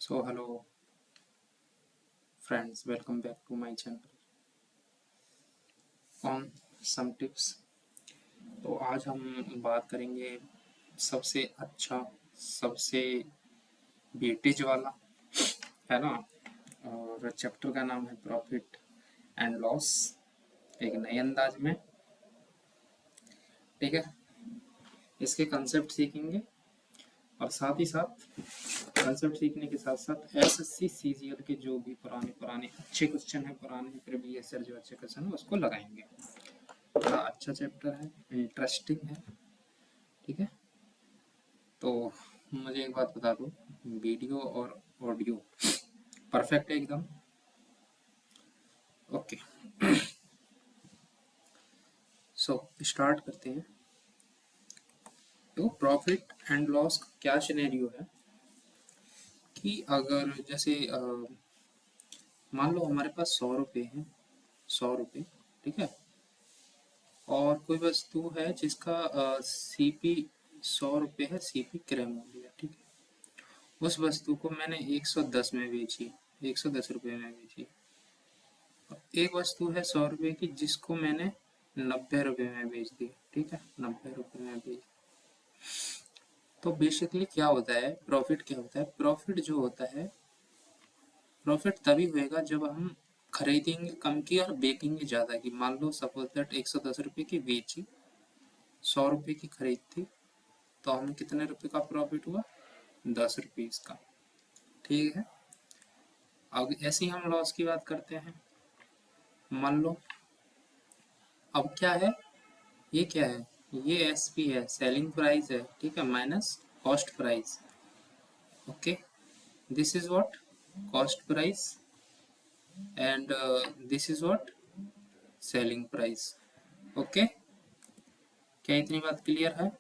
So hello friends, welcome back to my channel on some tips। तो आज हम बात करेंगे सबसे अच्छा, सबसे वेटेज वाला, है ना। और चैप्टर का नाम है प्रॉफिट एंड लॉस, एक नए अंदाज में। ठीक है, इसके कंसेप्ट सीखेंगे और साथ ही साथ कंसेप्ट सीखने के साथ साथ एसएससी सीजीएल के जो भी पुराने पुराने अच्छे क्वेश्चन है, पुराने प्रीवियस ईयर जो अच्छे क्वेश्चन है उसको लगाएंगे। बड़ा अच्छा चैप्टर है, इंटरेस्टिंग है। ठीक है, तो मुझे एक बात बता दो, वीडियो और ऑडियो परफेक्ट है एकदम? ओके, सो स्टार्ट करते हैं। तो प्रॉफिट एंड लॉस का क्या सिनेरियो है कि अगर जैसे मान लो हमारे पास 100 रुपये हैं, 100 रुपये, ठीक है, और कोई वस्तु है जिसका सीपी 100 रुपये है, सीपी क्रय मूल्य है, ठीक है। उस वस्तु को मैंने 110 में बेची, 110 रुपये में बेची। एक वस्तु है 100 रुपये की जिसको मैंने 90 रुपये में बेच दी, ठीक है, 90 रुपये में बेच। तो बेसिकली क्या होता है, प्रॉफिट क्या होता है? प्रॉफिट जो होता है, प्रॉफिट तभी होएगा जब हम खरीदेंगे कम की और बेचेंगे ज्यादा की। मान लो सपोज दैट 110 रुपये की बेची, 100 रुपये की खरीद थी, तो हमें कितने रुपए का प्रॉफिट हुआ? 10 रुपये का। ठीक है, अब ऐसे ही हम लॉस की बात करते हैं। मान लो अब क्या है, ये क्या है, ये एसपी है, सेलिंग प्राइस है, ठीक है, minus cost price. Okay, this is what cost price and this is what selling price. Okay, क्या इतनी बात क्लियर है?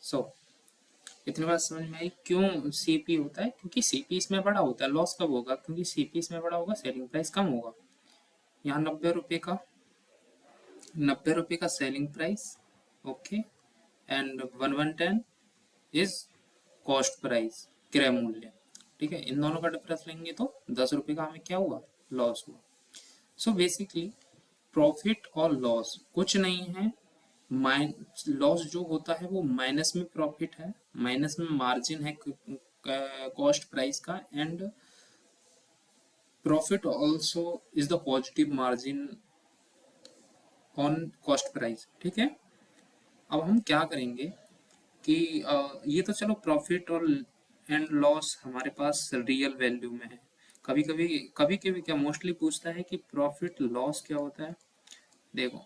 सो इतनी बात समझ में आई क्यों सीपी होता है? क्योंकि सीपी इसमें बड़ा होता है। लॉस कब होगा? क्योंकि सीपी इसमें बड़ा होगा, सेलिंग प्राइस कम होगा। यहाँ 90 रुपये का, 90 रुपये का selling price, okay, and 1110 is cost price, क्रय मूल्य। ठीक है, इन दोनों का डिफरेंस लेंगे तो 10 रुपये का हमें क्या हुआ? लॉस हुआ। सो बेसिकली प्रॉफिट और लॉस कुछ नहीं है, लॉस जो होता है वो माइनस में प्रॉफिट है, माइनस में मार्जिन है कॉस्ट प्राइस का, and profit also is the positive margin on cost price. ठीक है, अब हम क्या करेंगे कि ये तो चलो प्रॉफिट और एंड लॉस हमारे पास रियल वैल्यू में है। कभी कभी क्या मोस्टली पूछता है कि प्रॉफिट लॉस क्या होता है। देखो,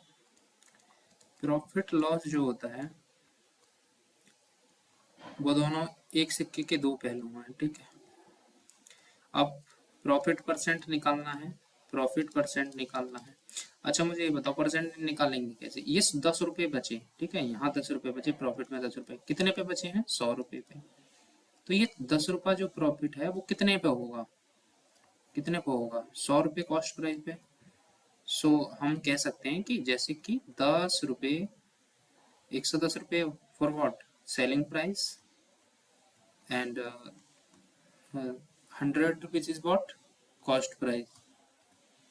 प्रॉफिट लॉस जो होता है वो दोनों एक सिक्के के दो पहलू हैं, ठीक है। अब प्रॉफिट परसेंट निकालना है, प्रॉफिट परसेंट निकालना है। अच्छा मुझे ये बताओ परसेंट निकालेंगे कैसे? ये 10 रुपये बचे, ठीक है, यहाँ 10 रुपये बचे, प्रॉफिट में 10 रुपये कितने पे बचे हैं? 100 रुपये पे। तो ये 10 रुपये जो प्रॉफिट है वो कितने पे होगा? कितने पे होगा? 100 रुपये कॉस्ट प्राइस पे। सो हम कह सकते हैं कि जैसे कि 10 रुपये, 110 रुपये for what? Selling price, and 100 rupees is what? Cost price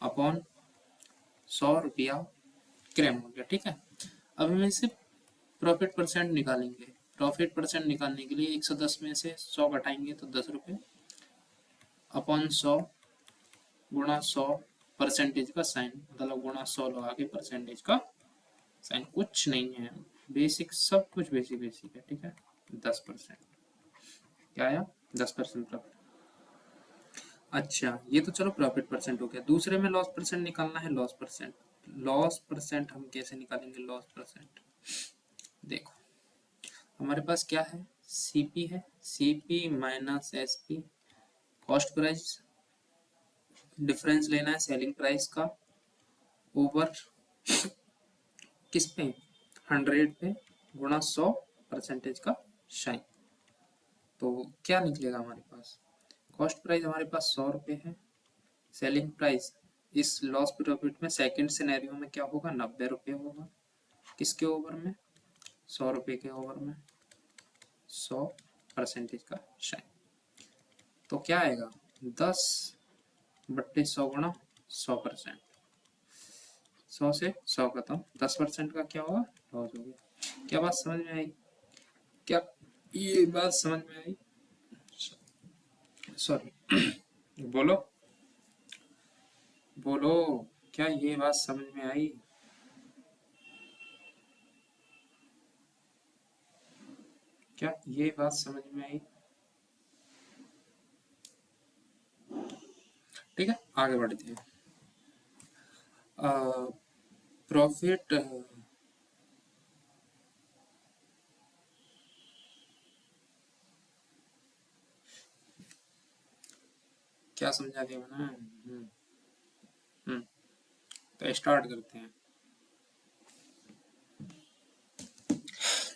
upon 100 रुपया क्रय मूल्य। ठीक है, अब हम इसे प्रॉफिट परसेंट निकालेंगे। प्रॉफिट परसेंट निकालने के लिए 110 में से 100 घटाएंगे तो 10 रुपये, अपॉन 100 गुणा 100, परसेंटेज का साइन, मतलब गुणा 100 लगा के परसेंटेज का साइन। कुछ नहीं है, बेसिक, सब कुछ बेसिक बेसिक है। ठीक है, 10%, क्या आया? 10% प्रॉफिट। अच्छा ये तो चलो प्रॉफिट परसेंट हो गया। दूसरे में लॉस परसेंट निकालना है, लॉस परसेंट। लॉस परसेंट हम कैसे निकालेंगे? लॉस परसेंट देखो, हमारे पास क्या है? सीपी है, CP minus SP, cost price, difference लेना है सेलिंग प्राइस का, ओवर किस पे? 100 पे, गुणा 100, परसेंटेज का साइन। तो क्या निकलेगा हमारे पास? कॉस्ट प्राइस हमारे पास 100 रुपये है। सेलिंग प्राइस इस लॉस प्रॉफिट में सेकंड सिनेरियो में क्या होगा? 90 रुपये होगा। किसके ओवर में? 100 रुपये के ओवर में 100% का साइन। तो क्या आएगा? 10/100 गुणा 100%। 100 से 100 खत्म, 10% का क्या होगा? लॉस हो गया। क्या बात समझ में आई? क्या ये बात समझ में आई? सॉरी बोलो बोलो, क्या ये बात समझ में आई? क्या ये बात समझ में आई? ठीक है, आगे बढ़ते हैं। प्रॉफिट क्या समझा दिया मैंने? तो स्टार्ट करते हैं।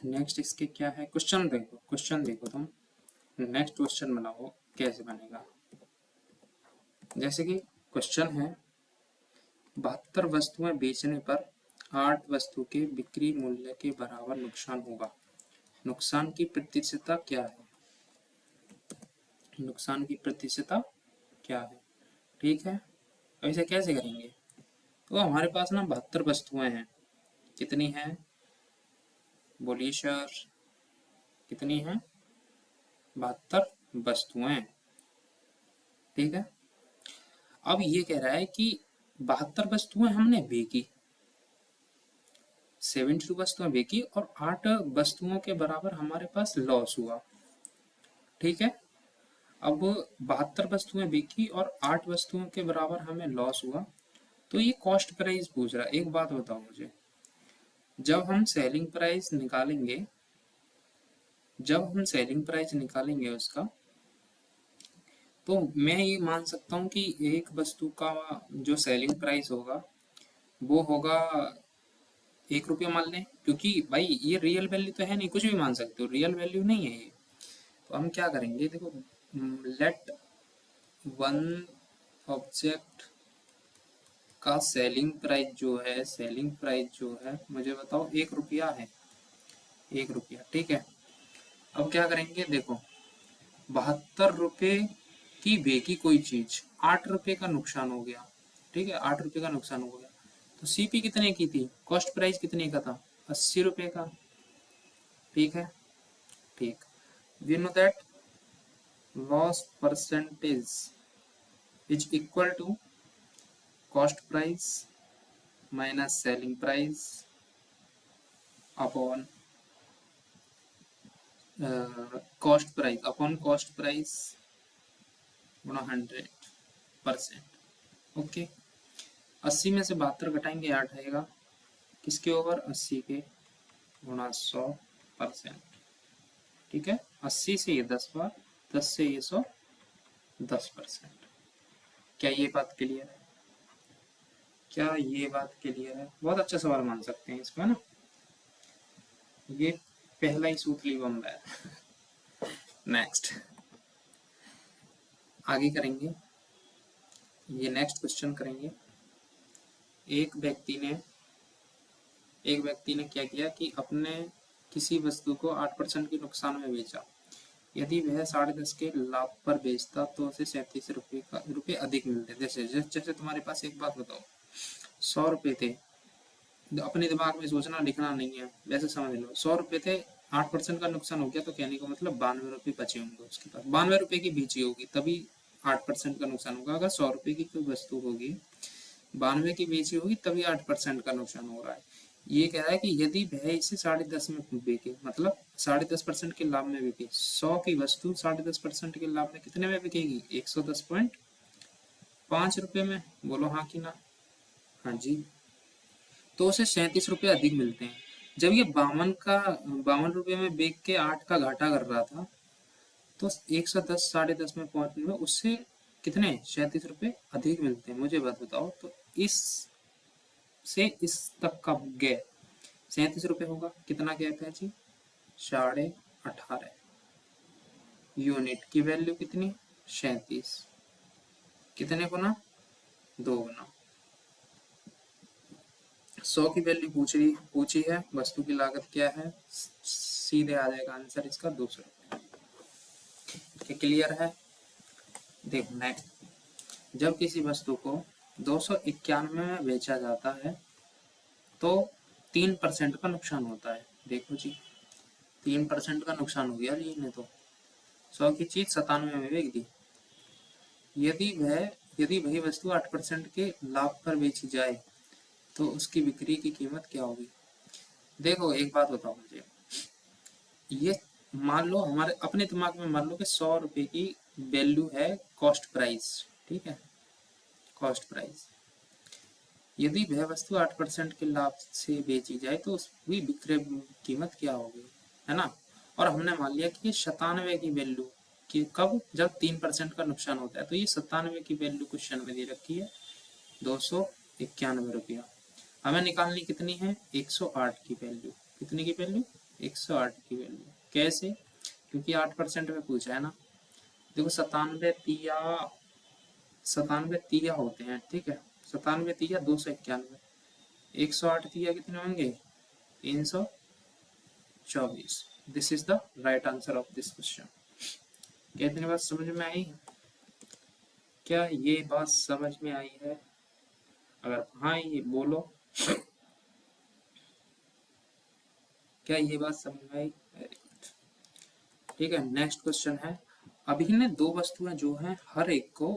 नेक्स्ट इसके क्या है? क्वेश्चन देखो तुम। नेक्स्ट क्वेश्चन बनाओ कैसे बनेगा। जैसे कि क्वेश्चन है 72 वस्तुएं बेचने पर 8 वस्तु के बिक्री मूल्य के बराबर नुकसान होगा। नुकसान की प्रतिशतता क्या है? नुकसान की प्रतिशतता क्या है? ठीक है, तो इसे कैसे करेंगे? तो हमारे पास ना 72 वस्तुएं हैं। कितनी हैं? बोलिए सर, कितनी हैं? 72 वस्तुएं। ठीक है, अब ये कह रहा है कि 72 वस्तुएं हमने बेची, 72 वस्तुएं बेची और 8 वस्तुओं के बराबर हमारे पास लॉस हुआ। ठीक है, अब 72 वस्तुएं बेची और 8 वस्तुओं के बराबर हमें लॉस हुआ, तो ये कॉस्ट प्राइस पूछ रहा है। एक बात बताओ मुझे, जब हम सेलिंग प्राइस निकालेंगे, उसका, तो मैं ये मान सकता हूँ कि एक वस्तु का जो सेलिंग प्राइस होगा वो होगा 1 रुपया मान लें, क्योंकि भाई ये रियल वैल्यू तो है नहीं, कुछ भी मान सकते हो, रियल वैल्यू नहीं है ये। तो हम क्या करेंगे, देखो, लेट वन ऑब्जेक्ट का सेलिंग प्राइस जो है मुझे बताओ 1 रुपया है। 1 रुपया, ठीक है। अब क्या करेंगे, देखो, 72 रुपये की बेची कोई चीज, 8 रुपये का नुकसान हो गया। ठीक है, 8 रुपये का नुकसान हो गया। तो सीपी कितने की थी? कॉस्ट प्राइस कितने का था? 80 रुपये का। ठीक है, ठीक। We know that loss percentage is equal to cost price minus selling price upon cost price गुणा 100%। ओके, 80 में से 72 घटाएंगे 8 आएगा। किसके ओवर? 80 के गुणा 100%। ठीक है, 80 से ये 10 बार, 10 से ये 100, 10%। क्या ये बात क्लियर है? बहुत अच्छा सवाल मान सकते हैं इसका ना। ये पहला ही सूतली बम है। नेक्स्ट आगे करेंगे, ये नेक्स्ट क्वेश्चन करेंगे। एक व्यक्ति ने क्या किया कि अपने किसी वस्तु को 8% के नुकसान में बेचा। यदि वह 10.5 के लाभ पर बेचता तो उसे 37 रुपये अधिक मिलते। जैसे तुम्हारे पास, एक बात बताओ, 100 रुपये थे, अपने दिमाग में सोचना, लिखना नहीं है, वैसे समझ लो, 100 रुपये थे, 8% का नुकसान हो गया, तो कहने का मतलब 92 रुपये बचे होंगे उसके पास, 92 रुपये की बेची होगी, तभी 8% का नुकसान होगा। अगर 100 रुपये की कोई वस्तु होगी, 92 की बेची होगी, तभी 8% का नुकसान हो रहा है। ये कह रहा है कि यदि वह इसे 10.5 में बेचे, मतलब 10.5% के लाभ में बिके, 100 की वस्तु 10.5% के लाभ में कितने में बिकेगी? 110.5 रुपये में। बोलो हाँ कि ना? हाँ जी। तो उसे 37 रुपये अधिक मिलते हैं। जब ये 52 रुपये में बेच के 8 का घाटा कर रहा था, तो 110 10.5 में पहुंचने में उससे कितने 37 रुपये अधिक मिलते हैं। मुझे बात बताओ, तो इस से इस तक का गैप 37 रुपये होगा। कितना गैप है जी? 18.5। यूनिट की वैल्यू कितनी 37, कितने गुना 2 गुना। 100 की वैल्यू पूछी है, वस्तु की लागत क्या है, सीधे आ जाएगा आंसर इसका 200 रुपये। क्लियर है। देखो नेक्स्ट, जब किसी वस्तु को 291 में बेचा जाता है तो 3% का नुकसान होता है। देखो जी 3% का नुकसान हो गया जी ने, तो 100 की चीज 97 में बेच दी। यदि वही वस्तु 8% के लाभ पर बेची जाए तो उसकी बिक्री की कीमत क्या होगी। देखो एक बात बताओ मुझे, ये मान लो हमारे अपने दिमाग में मान लो कि 100 रुपए की वैल्यू है कॉस्ट प्राइस, ठीक है, कॉस्ट प्राइस। यदि वह वस्तु 8% के लाभ से बेची जाए तो उसकी विक्रय कीमत क्या होगी, है ना। और हमने मान लिया कि ये 97 की वैल्यू कि कब, जब 3% का नुकसान होता है। तो ये 97 की वैल्यू क्वेश्चन में दे रखी है 291 रुपया। हमें निकालनी कितनी है 108 की वैल्यू। कितनी की वैल्यू 108 की वैल्यू। कैसे, क्योंकि 8% में पूछा है ना। देखो 97 तिया होते हैं, ठीक है, 97 तिया 291, 108 तिया कितने होंगे 324। This is the right answer of this question. क्या इतनी बात समझ में आई, क्या ये बात समझ में आई है, अगर हाँ ये बोलो, क्या ये बात समझ में आई। Very good. ठीक है, नेक्स्ट क्वेश्चन है, अभी ने दो वस्तुएं जो हैं हर एक को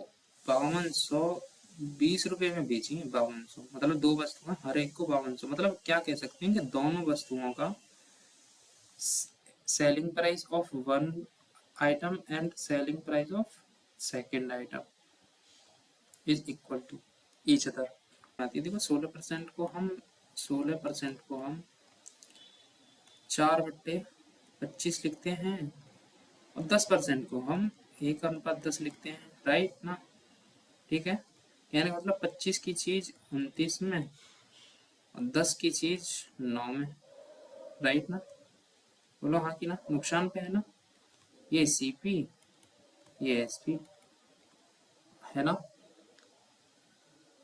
5220 रुपए में बेची है। 5200 मतलब दो वस्तुएं हर एक को 5200, मतलब क्या कह सकते हैं कि दोनों वस्तुओं का selling price of one item and selling price of second item is equal to each other. देखो 16% को हम 4/25 लिखते हैं और 10% को हम 1/10 लिखते हैं, राइट ना। ठीक है, कहने का मतलब 25 की चीज 29 में और 10 की चीज 9 में, राइट ना। बोलो हाँ कि ना, नुकसान पे है ना, ये सीपी ये एसपी है ना।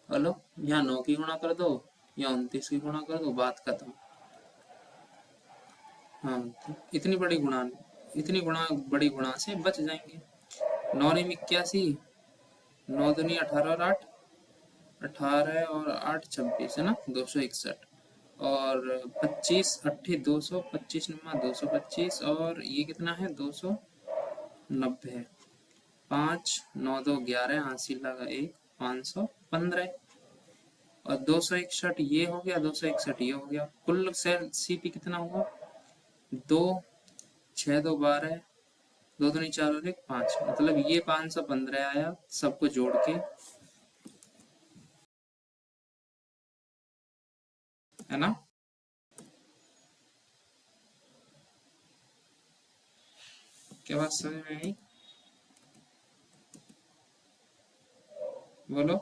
हेलो, यहाँ 9 की गुणा कर दो या 29 की गुणा कर दो, बात खत्म। हाँ तो इतनी बड़ी गुणा से बच जाएंगे। 9×81, 9×2 18 और 8 18 और 8 26 है ना 261, और 25 8 200, 25×225, और ये कितना है 290 है। 5 9 2 11, हासिल लगा 1 515, और 261 ये हो गया, 261 ये हो गया। कुल सेल सीपी कितना हुआ 2 6 2 12, 2 दूनी 4 और 1 5, मतलब ये 515 आया सबको जोड़ के, है ना। क्या बात समझ में आई, बोलो।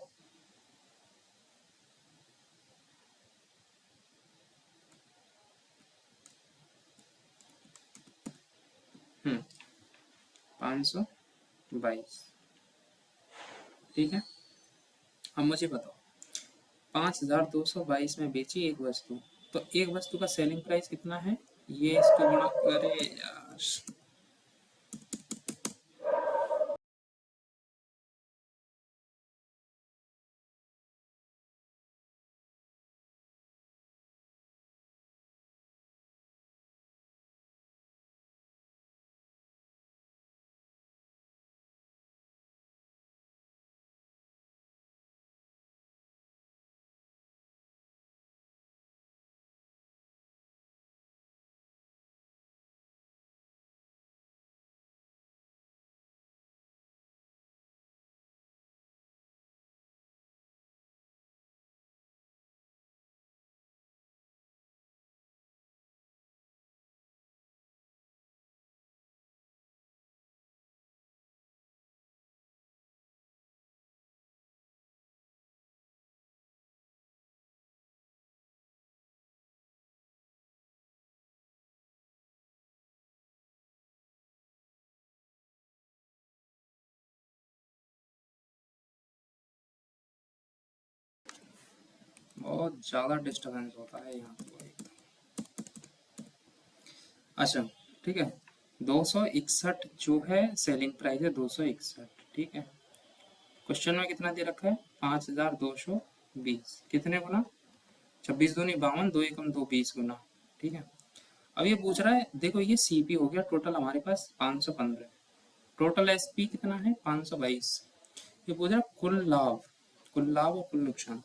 522। ठीक है, अब मुझे बताओ 5222 में बेची एक वस्तु, तो एक वस्तु का सेलिंग प्राइस कितना है, ये इसको गुणा करे यार। बहुत ज्यादा डिस्टर्बेंस होता है यहाँ पर। अच्छा ठीक है, 261 जो है सेलिंग प्राइस है 261, ठीक है। क्वेश्चन में कितना दे रखा है 5220, कितने गुना 26 दूनी 52, 2 एकम 2 20 गुना, ठीक है। अब ये पूछ रहा है, देखो ये सीपी हो गया टोटल हमारे पास 515, टोटल एसपी कितना है 522। ये पूछ रहा है कुल लाभ और कुल नुकसान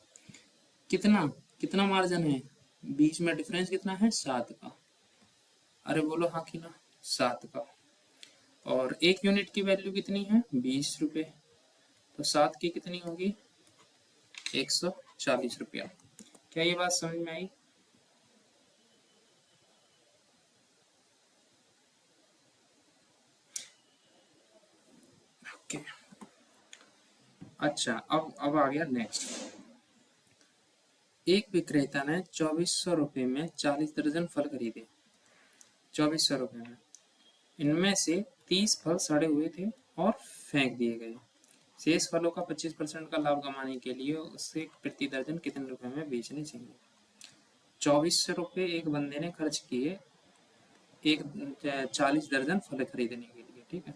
कितना कितना मार्जिन है, बीच में डिफरेंस कितना है 7 का। अरे बोलो हाँ कि ना, 7 का। और एक यूनिट की वैल्यू कितनी है 20 रुपये, तो 7 की कितनी होगी 140 रुपया। क्या ये बात समझ में आई? ओके अच्छा, अब आ गया नेक्स्ट। एक विक्रेता ने 2400 रुपये में 40 दर्जन फल खरीदे, 2400 रुपये में। इनमें से 30 फल सड़े हुए थे और फेंक दिए गए। शेष फलों का 25% का लाभ कमाने के लिए उसे प्रति दर्जन कितने रुपए में बेचने चाहिए। 2400 रुपये एक बंदे ने खर्च किए एक 40 दर्जन फल खरीदने के लिए, ठीक है।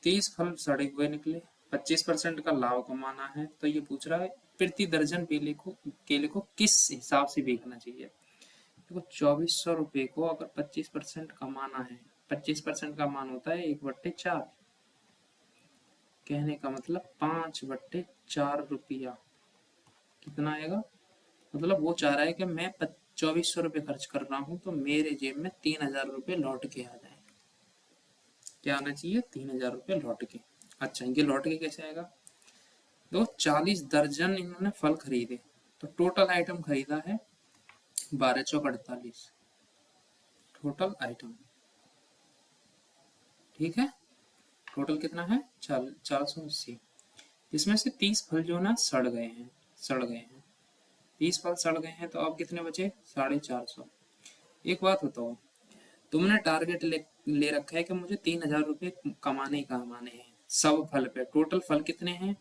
30 फल सड़े हुए निकले, 25% का लाभ कमाना है, तो ये पूछ रहा है प्रति दर्जन केले को किस हिसाब से बेचना चाहिए। देखो 2400 रुपये को अगर 25% कमाना है, 25% का मान होता है 1/4, कहने का मतलब 5/4 रुपया कितना आएगा। मतलब वो चाह रहा है कि मैं 2400 रुपये खर्च कर रहा हूँ तो मेरे जेब में 3000 रुपये लौट के आ जाए। क्या आना चाहिए 3000 रुपये लौट के। अच्छा ये लौट के कैसे आएगा, तो 40 दर्जन इन्होंने फल खरीदे, तो टोटल आइटम खरीदा है 12 चौक 48, टोटल आइटम, ठीक है। टोटल कितना है 480। इसमें से 30 फल जो ना सड़ गए हैं 30 फल सड़ गए हैं, तो अब कितने बचे 450। एक बात बताओ, तुमने टारगेट ले रखा है कि मुझे 3000 रुपये कमाने हैं सब फल पे, टोटल फल कितने हैं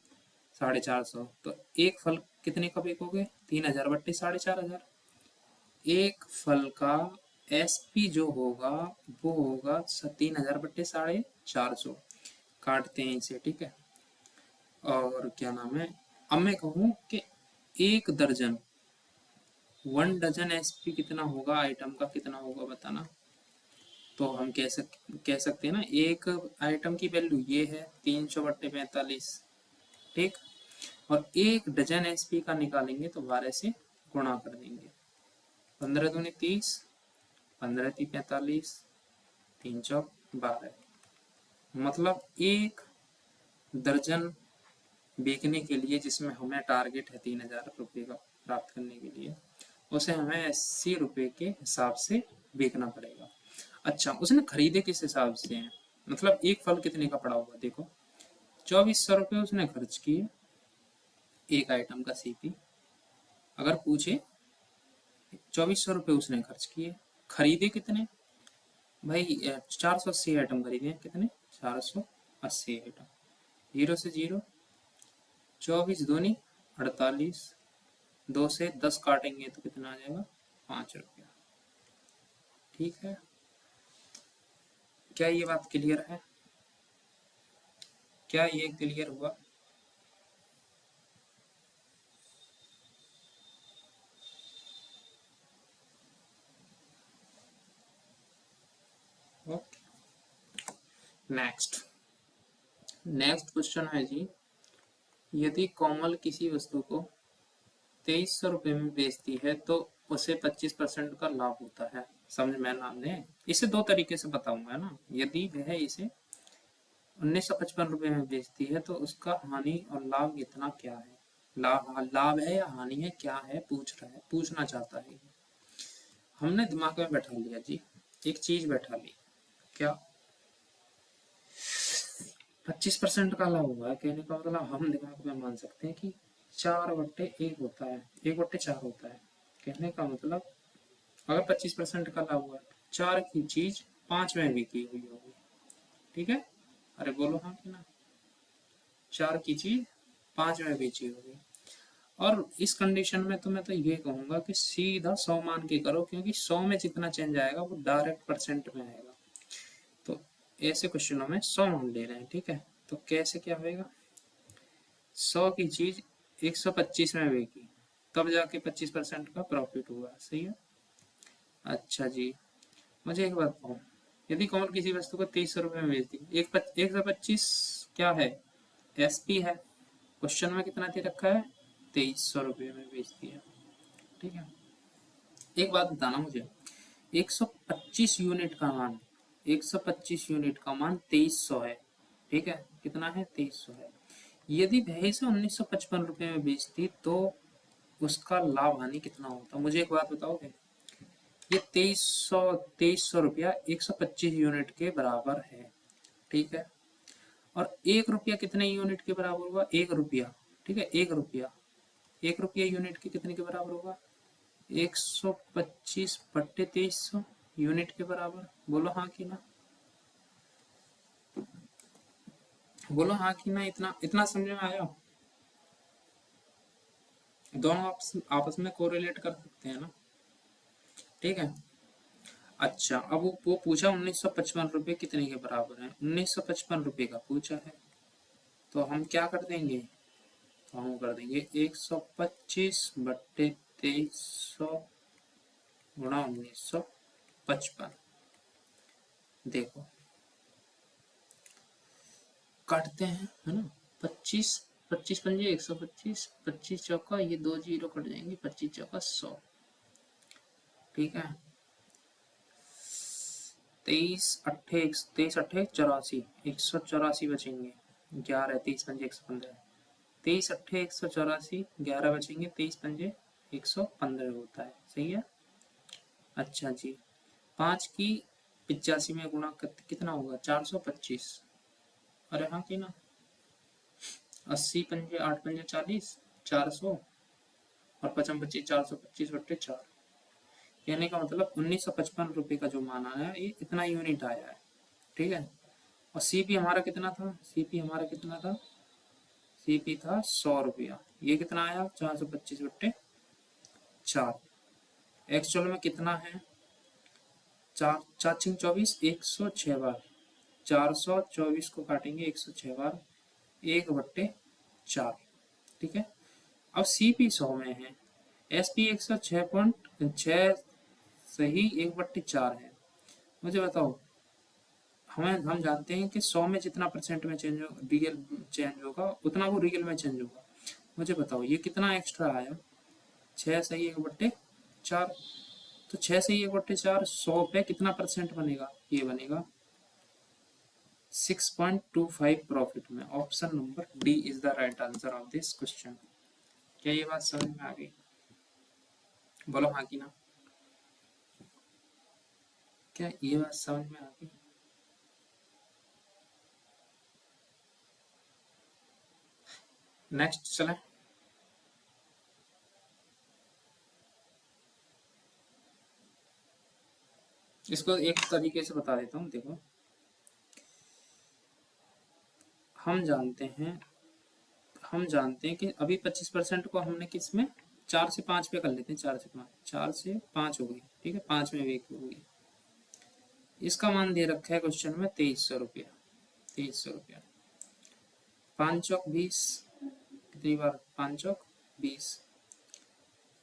450, तो एक फल कितने का बेचोगे 3000/4.5, एक फल का एसपी जो होगा वो होगा 3000/450, काटते हैं इसे, ठीक है। और क्या नाम है, अब मैं कहूँ कि एक दर्जन 1 डजन एसपी कितना होगा, आइटम का कितना होगा बताना। तो हम कह सकते हैं ना, एक आइटम की वैल्यू ये है 300/45, ठीक। और 1 डजन एसपी का निकालेंगे तो 12 से गुणा कर देंगे, 15 दूनी 30, 15 × 45, 3 चौक 12, मतलब एक दर्जन बेचने के लिए जिसमें हमें टारगेट है 3000 रुपये का प्राप्त करने के लिए, उसे हमें 80 रुपये के हिसाब से बेचना पड़ेगा। अच्छा उसने खरीदे किस हिसाब से हैं, मतलब एक फल कितने का पड़ा हुआ, देखो 2400 रुपये उसने खर्च किए एक आइटम का सीपी। अगर पूछे 2400 रुपये उसने खर्च किए, खरीदे कितने भाई 480 आइटम खरीदे, कितने 480 आइटम, 0 से 0, 24 दूनी 48, 2 से 10 काटेंगे तो कितना आ जाएगा 5 रुपया, ठीक है। क्या ये बात क्लियर है, क्या ये क्लियर हुआ? ओके नेक्स्ट क्वेश्चन है जी, यदि कोमल किसी वस्तु को 2300 रुपये में बेचती है तो उसे 25% का लाभ होता है, समझ में ना आने, इसे दो तरीके से बताऊंगा ना। यदि वह इसे 1955 रुपये में बेचती है तो उसका हानि और लाभ कितना क्या है, लाभ है या हानि है, क्या है पूछना चाहता है। हमने दिमाग में बैठा लिया जी, एक चीज बैठा ली, क्या 25% का लाभ हुआ है, कहने का मतलब हम दिमाग में मान सकते हैं कि 4/1 होता है, 1/4 होता है, कहने का मतलब अगर 25% का लाभ हुआ 4 की चीज 5 में बिकी हुई होगी, ठीक है। अरे बोलो हाँ कि ना, 4 की चीज 5 में बेची होगी। और इस कंडीशन में तो मैं तो ये कहूंगा कि सीधा 100 मान के करो, क्योंकि 100 में जितना चेंज आएगा वो डायरेक्ट परसेंट में आएगा। तो ऐसे क्वेश्चनों में 100 मान ले रहे हैं, ठीक है। तो कैसे क्या होएगा, 100 की चीज 125 में बिकी, तब जाके 25% का प्रॉफिट हुआ, सही है। अच्छा जी, मुझे एक बात बताओ, यदि कौन किसी वस्तु को 2300 रुपये में बेच दी, 125 क्या है, एसपी है। क्वेश्चन में कितना दे रखा है, 2300 रुपये में बेच दिया, ठीक है। एक बात बताना मुझे, 125 यूनिट का मान, 125 यूनिट का मान 2300 है, ठीक है। कितना है, 2300 है। यदि वह इसे 1955 रुपये में बेचती तो उसका लाभ हानि कितना होता, मुझे एक बात बताओगे। ये 2300 रुपया 125 यूनिट के बराबर है, ठीक है। और 1 रुपया कितने यूनिट के बराबर होगा, 1 रुपया, ठीक है। 1 रुपया, 1 रुपया यूनिट के कितने के बराबर होगा, 125/2300 यूनिट के बराबर। बोलो हाँ कि ना, बोलो हाँ कि ना। इतना इतना समझ में आया, दोनों आपस में कोरिलेट कर सकते हैं ना, ठीक है। अच्छा, अब वो पूछा 1955 रुपये कितने के बराबर है, 1955 रुपये का पूछा है, तो हम क्या कर देंगे, तो हम कर देंगे 125/2300 गुणा 1955। देखो काटते हैं, है ना। 25, 25 पंजे 125, 25 चौका, ये 2 जीरो कट जाएंगे, 25 चौका 100, ठीक है। 23 अट्ठे 84, 184 बचेंगे, 11, 23 पंजे 115, 23 अट्ठे 184, 11 बचेंगे, 23 पंजे 115 होता है, सही है। अच्छा जी, 5 की 85 में गुणा कितना होगा, 425। अरे हाँ कि ना, 80 पंजे 8 पंजे 40, 400, और 55 25, 425/4, कहने का मतलब 1955 रुपये का जो मान आया ये इतना यूनिट आया है, ठीक है। और सीपी हमारा कितना था, सीपी हमारा कितना था, सीपी था 100 रुपया, ये कितना आया 425/4। एक्चुअल में कितना है, 4 4 6 24, 106 बार, 424 को काटेंगे 106 बार, 1/4, ठीक है। अब सीपी 100 में है, एसपी 106.6 सही 1/4 है। मुझे बताओ, हम जानते हैं कि 100 में जितना परसेंट में चेंज रियल चेंज होगा उतना वो रियल में चेंज होगा। मुझे बताओ ये कितना एक्स्ट्रा आया, 6 सही 1/4, तो 6 सही 1/4, 100 पे कितना परसेंट बनेगा, ये बनेगा 6.25 प्रॉफिट में। Option number D is the right answer of this question. क्या ये बात समझ में आ गई, बोलो हाँ कि ना, क्या ये बात समझ में आ गई। नेक्स्ट चले, इसको एक तरीके से बता देता हूँ। देखो हम जानते हैं कि अभी 25% को हमने किस में 4 से 5 पे कर लेते हैं, 4 से 5 हो गई, ठीक है, 5 में एक हो गई। इसका मान दे रखा है क्वेश्चन में 2300 रुपया, 2300 रुपया, 5 चौक 20, कितनी बार 5 चौक 20,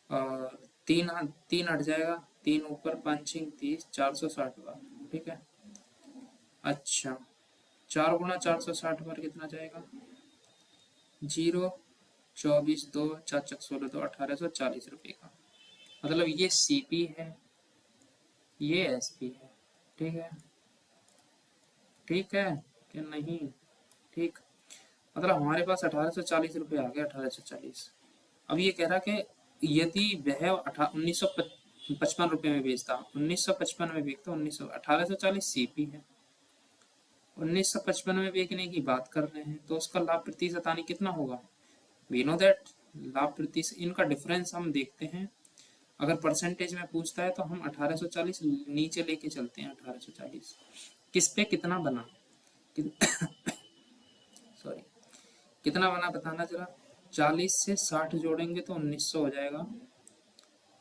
और तीन हट जाएगा, 3 ऊपर 5 6 30, 460 बार, ठीक है। अच्छा, 4 गुणा 460 बार कितना जाएगा, 0, 24 2, 4 चक 16 2, 1840 रुपये का। मतलब ये सीपी है, ये एसपी है, ठीक है, ठीक है कि नहीं, ठीक। मतलब हमारे पास 1840 रुपये आ गए, 1840। अब ये कह रहा कि यदि वह 1955 रुपये में बेचता, 1955 में बेचता, 1840 सीपी है, 1955 में बेचने की बात कर रहे हैं, तो उसका लाभ प्रतिशत आने कितना होगा, वी नो दैट लाभ प्रतिशत, इनका डिफरेंस हम देखते हैं। अगर परसेंटेज में पूछता है तो हम 1840 नीचे लेके चलते हैं, 1840 किस पे कितना बना, सॉरी कितना बना बताना जरा, 40 से 60 जोड़ेंगे तो 1900 हो जाएगा,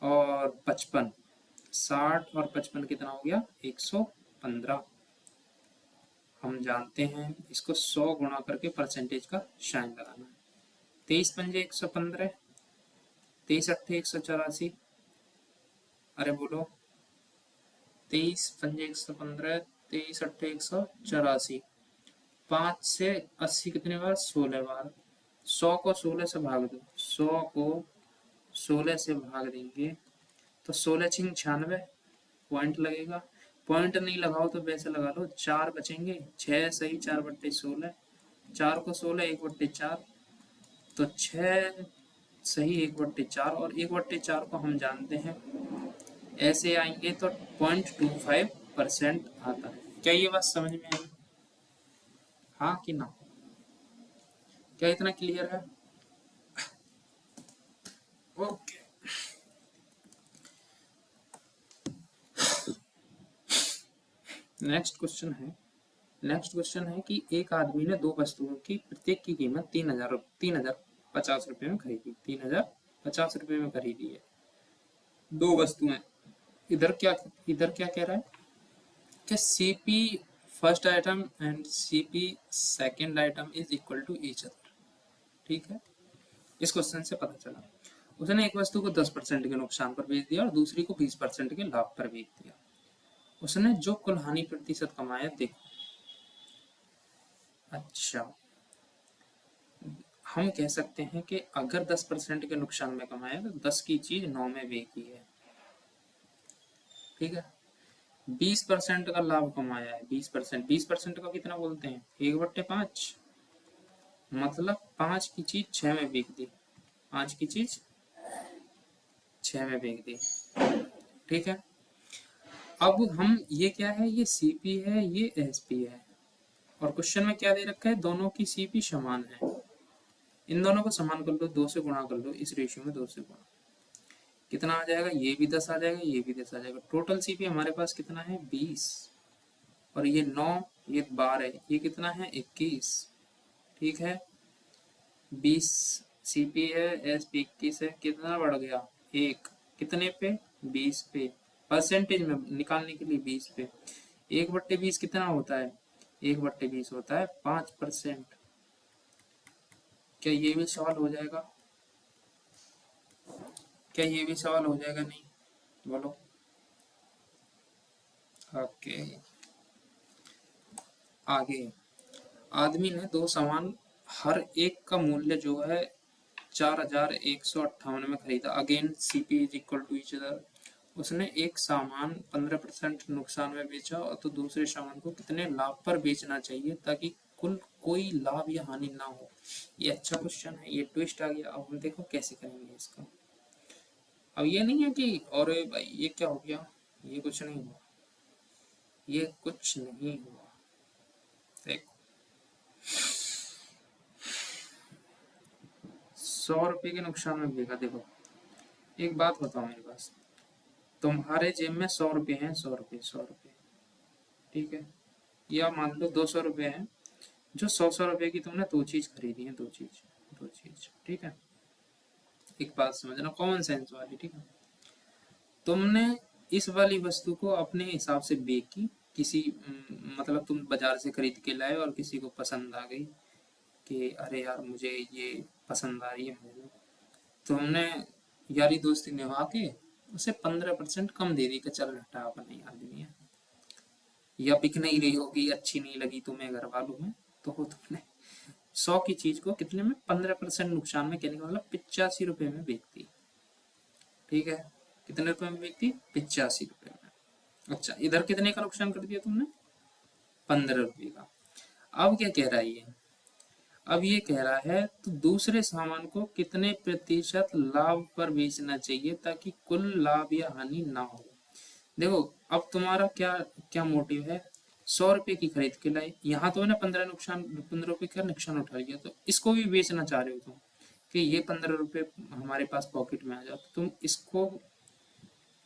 और 55, 60 और 55 कितना हो गया, 115। हम जानते हैं इसको 100 गुणा करके परसेंटेज का साइन लगाना है। 23 पंजे 115, 23 अट्ठे 184, अरे बोलो, 23 पंजे 115, 23 अट्ठे 184, 5 से 80 कितने बार, 16 बार। 100 को 16 से भाग दो, 100 को 16 से भाग देंगे तो 16 छिंग 96 पॉइंट लगेगा। पॉइंट नहीं लगाओ तो वैसे लगा लो, 4 बचेंगे, 6 सही 4 बट्टे 16, 4 को 16 1 बट्टे 4, तो 6 सही 1/4, और 1/4 को हम जानते हैं ऐसे आएंगे तो 0.25% आता है। क्या ये बात समझ में आई, हाँ कि ना, क्या इतना क्लियर है? ओके, नेक्स्ट क्वेश्चन है कि एक आदमी ने दो वस्तुओं की प्रत्येक की कीमत 3050 रुपये में खरीदी, 3050 रुपये में खरीदी है, दो वस्तुएं। इधर क्या कह रहा है कि CP first item and CP second item is equal to each other. ठीक है, इस क्वेश्चन से पता चला उसने एक वस्तु को 10% के नुकसान पर बेच दिया और दूसरी को 20% के लाभ पर बेच दिया। उसने जो कुल हानि प्रतिशत कमाया देखो। अच्छा, हम कह सकते हैं कि अगर 10% के नुकसान में कमाया तो 10 की चीज 9 में बेची है। ठीक है, 20% का लाभ कमाया है, 20% का कितना बोलते हैं, 1/5, मतलब 5 की चीज 6 में बेच दी, 5 की चीज 6 में बेच दी। ठीक है, अब हम ये क्या है, ये सीपी है, ये एसपी है, और क्वेश्चन में क्या दे रखा है, दोनों की सीपी समान है। इन दोनों को समान कर लो, 2 से गुणा कर लो, इस रेशियो में 2 से गुणा, कितना आ जाएगा, ये भी 10 आ जाएगा, ये भी 10 आ जाएगा। टोटल सीपी हमारे पास कितना है, 20, और ये 9, ये 12, ये कितना है, 21। ठीक है, 20 सीपी है, एसपी 21 है, कितना बढ़ गया, 1, कितने पे, 20 पे, परसेंटेज में निकालने के लिए 20 पे, 1/20 कितना होता है, 1/20 होता है 5%। क्या ये भी सवाल हो जाएगा, क्या ये भी सवाल हो जाएगा, नहीं बोलो। ओके, आगे, आदमी ने दो सामान हर एक का मूल्य जो है 4158 में खरीदा। Again CP is equal to each other. उसने एक सामान 15% नुकसान में बेचा और तो दूसरे सामान को कितने लाभ पर बेचना चाहिए ताकि कुल कोई लाभ या हानि ना हो। ये अच्छा क्वेश्चन है, ये ट्विस्ट आ गया। अब हम देखो कैसे करेंगे इसका। अब ये नहीं है कि और भाई ये क्या हो गया, ये कुछ नहीं हुआ, ये कुछ नहीं हुआ। देखो 100 रुपये के नुकसान में बेचा। देखो एक बात बताओ मेरे पास, तुम्हारे जेब में 100 रुपये हैं, 100 रुपये, 100 रुपये, ठीक है, या मान लो 200 रुपये हैं, जो 100 रुपये की तुमने दो चीज खरीदी है, दो चीज, ठीक है। एक बात समझना, कॉमन सेंस वाली, ठीक है। तुमने इस वाली वस्तु को अपने हिसाब से बेची, किसी मतलब तुम बाजार से खरीद के लाए और किसी को पसंद आ गई कि अरे यार मुझे ये पसंद आ रही है, तुमने यारी दोस्ती निभा के उसे 15% कम दे दी कि चल हटा, अपने आदमी है, या बिक नहीं रही होगी, अच्छी नहीं लगी तुम्हें घर वालों में, तो वो तुमने 100 की चीज को कितने में, 15% नुकसान में, कहने का मतलब 85 रुपये में बेचती। ठीक है, कितने रुपए में बेचती, 85 रुपये में। अच्छा, इधर कितने का नुकसान कर दिया तुमने, 15 रुपये का। अब क्या कह रहा है ये, अब ये कह रहा है तो दूसरे सामान को कितने प्रतिशत लाभ पर बेचना चाहिए ताकि कुल लाभ या हानि ना हो। देखो अब तुम्हारा क्या क्या मोटिव है, 100 रुपये की खरीद के लाए, यहाँ तो है ना 15 रुपये का नुकसान उठा लिया, तो इसको भी बेचना चाह रहे हो तुम कि ये 15 रुपये हमारे पास पॉकेट में आ जाओ, तो तुम इसको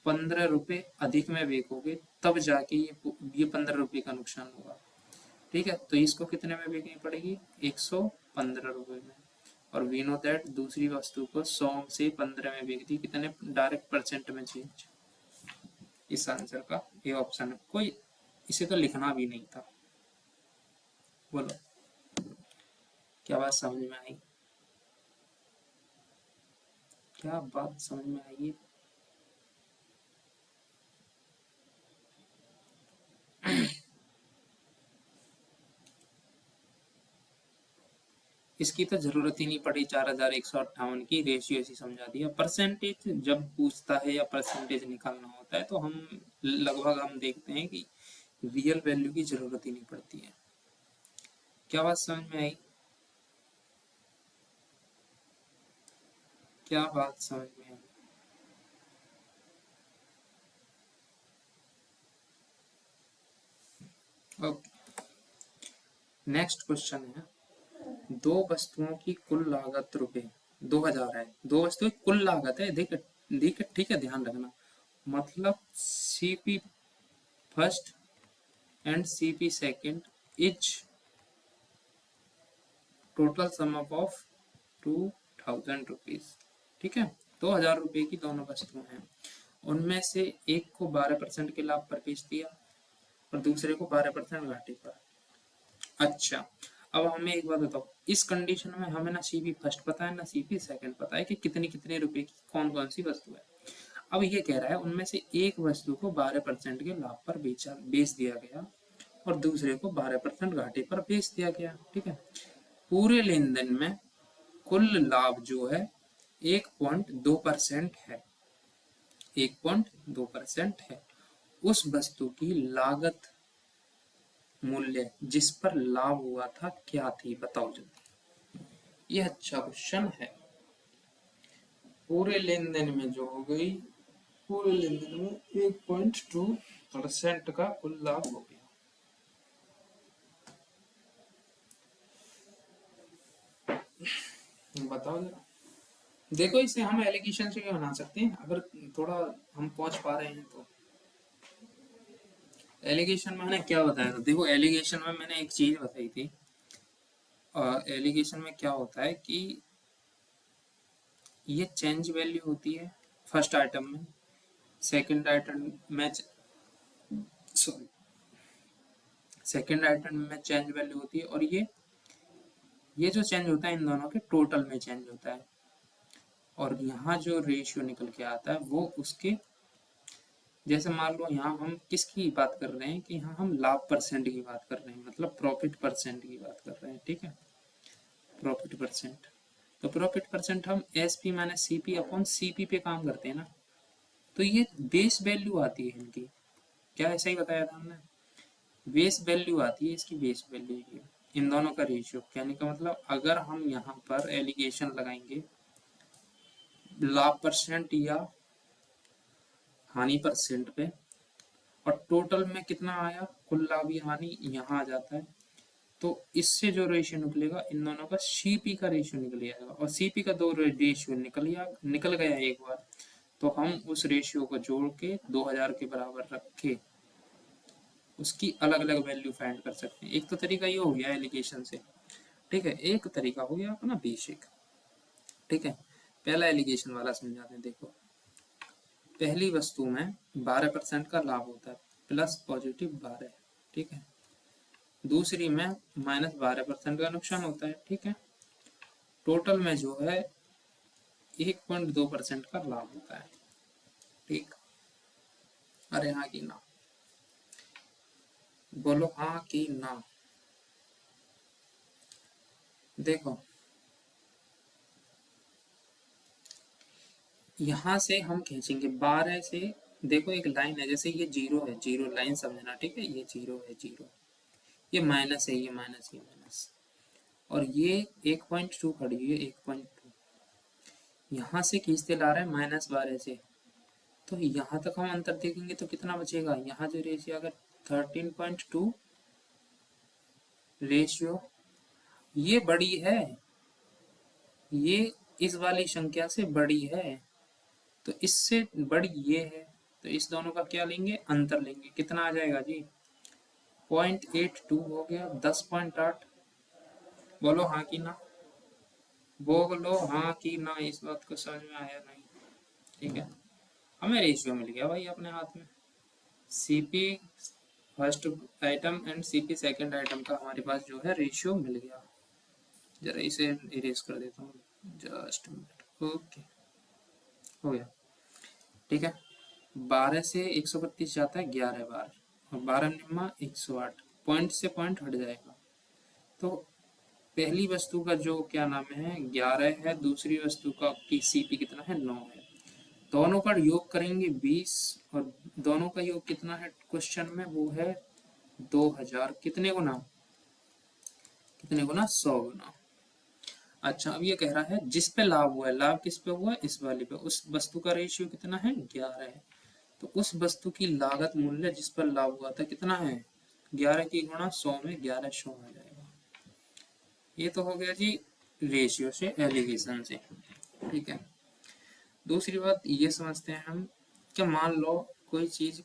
15 रुपये अधिक में बेचोगे, तब जाके ये 15 रुपये का नुकसान होगा। ठीक है, तो इसको कितने में बेचनी पड़ेगी, 115 रुपये में। और वी नो दैट दूसरी वस्तु को 100 से 15 में बिकती, कितने डायरेक्ट परसेंट में चेंज। इस आंसर का ये ऑप्शन है, कोई इसे तो लिखना भी नहीं था। बोलो क्या बात समझ में आई, क्या बात समझ में आई? इसकी तो जरूरत ही नहीं पड़ी, 4158 की रेशियो ऐसी समझा दिया। परसेंटेज जब पूछता है या परसेंटेज निकालना होता है तो हम देखते हैं कि रियल वैल्यू की जरूरत ही नहीं पड़ती है। क्या बात समझ में आई, क्या बात समझ में आई? ओके, नेक्स्ट क्वेश्चन है, दो वस्तुओं की कुल लागत रुपए 2000 है। दो वस्तुओं की कुल लागत है, देख देख ठीक है, ध्यान रखना। मतलब CP first and CP second etch total sum of 2000 rupees. ठीक है, 2000 रुपए की दोनों वस्तुएं हैं, उनमें से एक को 12% के लाभ पर बेच दिया और दूसरे को 12% घाटे पर। अच्छा, अब हमें एक बात बताओ, इस कंडीशन में हमें ना सीपी फर्स्ट पता है ना सीपी सेकंड पता है कि कितने कितने रुपए की कौन कौन सी वस्तु है। अब ये कह रहा है उनमें से एक वस्तु को 12% के लाभ पर बेच दिया गया और दूसरे को 12% घाटे पर बेच दिया गया। ठीक है, पूरे लेन देन में कुल लाभ जो है 1.2% है, 1.2% है। उस वस्तु की लागत मूल्य जिस पर लाभ हुआ था क्या थी, बताओ जल्दी। ये अच्छा क्वेश्चन है। पूरे लेन देन में जो हो गई, पूरे लेन देन में 1.2% का कुल लाभ हो गया। बताओ जरा, देखो इसे हम एलिगेशन से क्या बना सकते हैं, अगर थोड़ा हम पहुंच पा रहे हैं तो। एलिगेशन में मैंने क्या बताया था, देखो एलिगेशन में मैंने एक चीज बताई थी। एलिगेशन में क्या होता है कि ये चेंज वैल्यू होती है फर्स्ट आइटम में, सेकंड आइटम में सॉरी सेकंड आइटम में चेंज वैल्यू होती है, और ये जो चेंज होता है इन दोनों के टोटल में चेंज होता है। और यहाँ जो रेशियो निकल के आता है वो उसके, जैसे मान लो यहाँ हम किसकी बात कर रहे हैं कि यहाँ हम लाभ परसेंट की बात कर रहे हैं, मतलब प्रॉफिट परसेंट की बात कर रहे हैं। ठीक है, प्रॉफिट परसेंट, तो प्रॉफिट परसेंट हम S P minus C P upon C P पे काम करते हैं ना, तो ये बेस वैल्यू आती है इनकी। क्या ऐसा ही बताया था हमने, बेस वैल्यू आती है इसकी, बेस वैल्यू ये इन दोनों का रेशियो। कहने का मतलब अगर हम यहाँ पर एलिगेशन लगाएंगे लाभ परसेंट या हानि परसेंट पे, और टोटल में कितना आया कुल लाभ या हानि यहाँ आ जाता है, तो इससे जो रेशियो निकलेगा इन दोनों का सीपी का रेशियो निकल जाएगा, और सीपी का दो रेशियो निकल गया एक बार, तो हम उस रेशियो को जोड़ के 2000 के बराबर रख के उसकी अलग अलग वैल्यू फाइंड कर सकते हैं। एक तो तरीका ये हो गया एलिगेशन से, ठीक है, एक तरीका हो गया अपना बेसिक। ठीक है, पहला एलिगेशन वाला समझाते हैं। देखो पहली वस्तु में 12% का लाभ होता है, प्लस पॉजिटिव 12। ठीक है, दूसरी में -12% का नुकसान होता है। ठीक है, टोटल में जो है 1.2% का लाभ होता है। ठीक, अरे हाँ कि ना, बोलो हाँ कि ना। देखो यहाँ से हम खींचेंगे 12 से, देखो एक लाइन है, जैसे ये जीरो है, जीरो लाइन समझना। ठीक है, ये जीरो है, जीरो, ये माइनस है, ये माइनस, ये माइनस, और ये 1.2 खड़ी हुई है, 1.2 यहाँ से खींचते ला रहे हैं -12 से, तो यहाँ तक हम अंतर देखेंगे तो कितना बचेगा, यहाँ जो रेशियो अगर 13.2 रेशियो, ये बड़ी है, ये इस वाली संख्या से बड़ी है, तो इससे बड़ी ये है, तो इस दोनों का क्या लेंगे, अंतर लेंगे। कितना आ जाएगा जी, 0.82 हो गया, 10.8। बोलो हाँ कि ना, बोलो हाँ कि ना, इस बात को समझ में आया नहीं। ठीक है, हमें रेशियो मिल गया भाई अपने हाथ में। CP first item and CP second item का हमारे पास जो है रेशियो मिल गया। जरा इसे इरेज कर देता हूँ, जस्ट मिनट। ओके, हो गया। ठीक है, 12 से 132 जाता है 11 बार, और 12 निम्मा 108, पॉइंट से पॉइंट हट जाएगा। तो पहली वस्तु का जो क्या नाम है 11 है, दूसरी वस्तु का की सीपी कितना है 9 है। दोनों का योग करेंगे 20, और दोनों का योग कितना है क्वेश्चन में, वो है 2000। कितने गुना, कितने गुना, 100 गुना। अच्छा, अब ये कह रहा है जिस पे लाभ हुआ है, लाभ किस पे हुआ है, इस वाले पे, उस वस्तु का रेशियो कितना है 11 है। तो उस वस्तु की लागत मूल्य जिस पर लाभ हुआ था कितना है 11 की गुणा 100 में 1100 आ जाएगा। ये तो हो गया जी रेशियो से, एलिगेशन से। ठीक है, दूसरी बात ये समझते हैं हम, क्या मान लो कोई चीज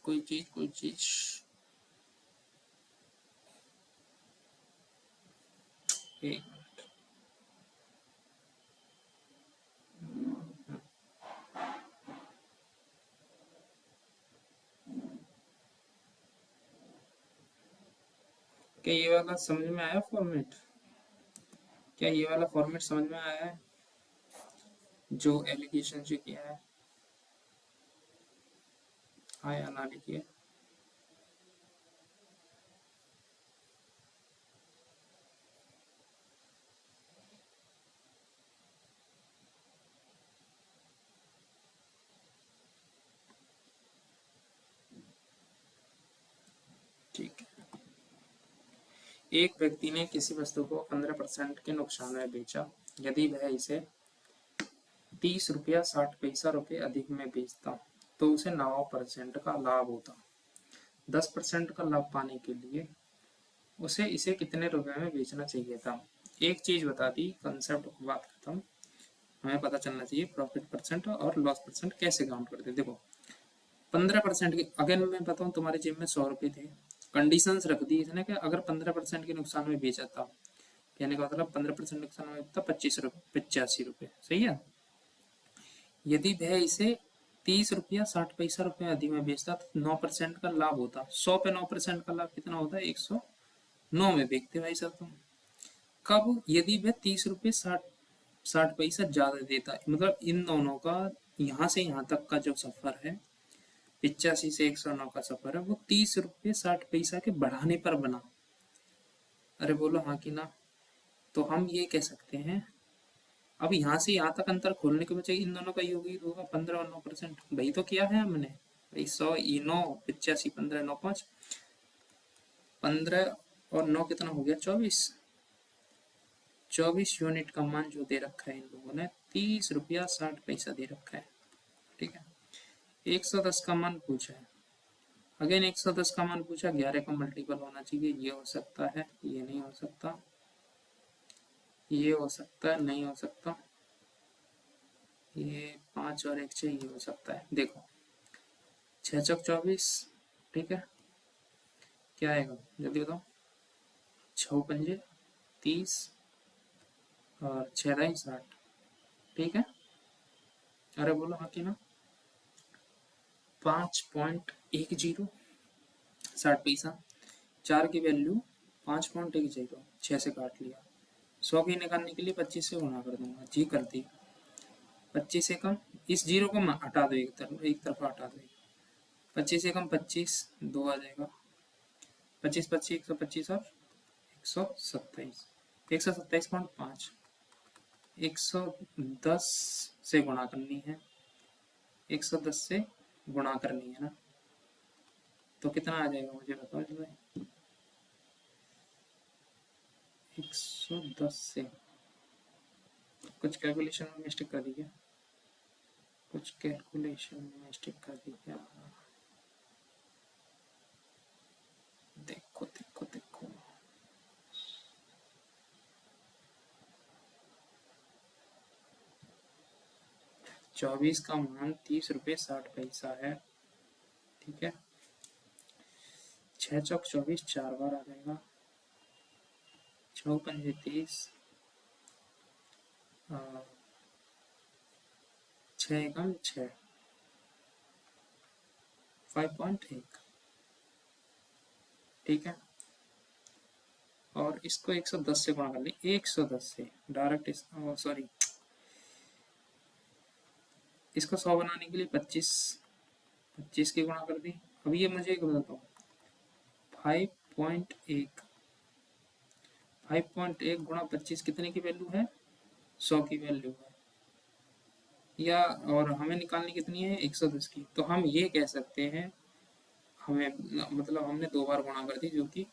एक, क्या ये वाला समझ में आया फॉर्मेट, क्या ये वाला फॉर्मेट समझ में आया है जो एलिगेशन से किया है, आया ना लिखिए। ठीक है, एक व्यक्ति ने किसी वस्तु को 15% के नुकसान में बेचा। यदि वह इसे 30 रुपया 60 पैसा रुपये अधिक में बेचता तो उसे 9% का लाभ होता। 10% का लाभ पाने के लिए उसे इसे कितने रुपए में बेचना चाहिए था। एक चीज बता दी, कंसेप्ट बात खत्म। हमें पता चलना चाहिए प्रॉफिट परसेंट और लॉस परसेंट कैसे काउंट करते हैं। देखो 15% की, अगर मैं बताऊं तुम्हारे जेब में 100 रुपए थे, कंडीशंस रख दी इसने कि अगर 15% के नुकसान में बेचा था, कहने का मतलब 15% नुकसान में था 25 रुपये 85 रुपये, सही है। यदि वह इसे 30 रुपया 60 पैसा रुपये अधिक में बेचता तो 9% का लाभ होता। 100 पे 9% का लाभ कितना होता है 109 में बेचते भाई साहब तुम। कब, यदि वह 30 रुपये 60 पैसा ज्यादा देता, मतलब इन दोनों का यहाँ से यहाँ तक का जो सफर है, 85 से 109 का सफर है, वो 30 रुपये 60 पैसा के बढ़ाने पर बना। अरे बोलो हाँ कि ना। तो हम ये कह सकते हैं, अब यहाँ से यहाँ तक अंतर खोलने के बजाय इन दोनों का योग ही होगा 15 और 9%। वही तो किया है हमने भाई। 100 ई 9, 85, 15 9 5, 15 और 9 कितना हो गया 24। 24 यूनिट का मान जो दे रखा है इन लोगों ने, 30 रुपया 60 पैसा दे रखा है। ठीक है, 110 का मान पूछा है। अगेन 110 का मान पूछा, 11 का मल्टीपल होना चाहिए। ये हो सकता है, ये नहीं हो सकता, ये हो सकता है, नहीं हो सकता, ये 5 और 1 चाहिए, हो सकता है। देखो 6 चौक 24, ठीक है, क्या आएगा जल्दी बताओ। 6 पंजे 30 और 6 दाई 60, ठीक है। अरे बोलो हाँ कि ना। 5.10 60 पैसा, 4 की वैल्यू 5.10, 6 से काट लिया। 100 की निकालने के लिए 25 से गुणा कर दूंगा, जी कर दी। 25 से कम, इस जीरो को हटा दो, एक तरफा हटा दो। 25 से कम 25, 2 आ जाएगा। 25 25 125 और 127, 127.5। 110 से गुणा करनी है, 110 से गुणा करनी है ना, तो कितना आ जाएगा मुझे बताओ भाई। 110 से, कुछ कैलकुलेशन में मिस्टेक कर दी क्या, कुछ कैलकुलेशन में मिस्टेक कर दी क्या। देखो देखो देखो, 24 का मान 30 रुपये 60 पैसा है। ठीक है, 6 चौक 24, 4 बार आ जाएगा। 6 पंजे 30, छः एकम 6, 5.1, ठीक है। और इसको 110 से गुणा कर ली, 110 से डायरेक्ट, सॉरी, इसको 100 बनाने के लिए 25 की गुणा कर दी। अब ये मुझे एक बताता हूँ, 5.1, 5.1 गुणा 25 कितने की वैल्यू है, 100 की वैल्यू है, या और हमें निकालनी कितनी है, 110 की। तो हम ये कह सकते हैं, हमें मतलब हमने 2 बार गुणा कर दी, जो कि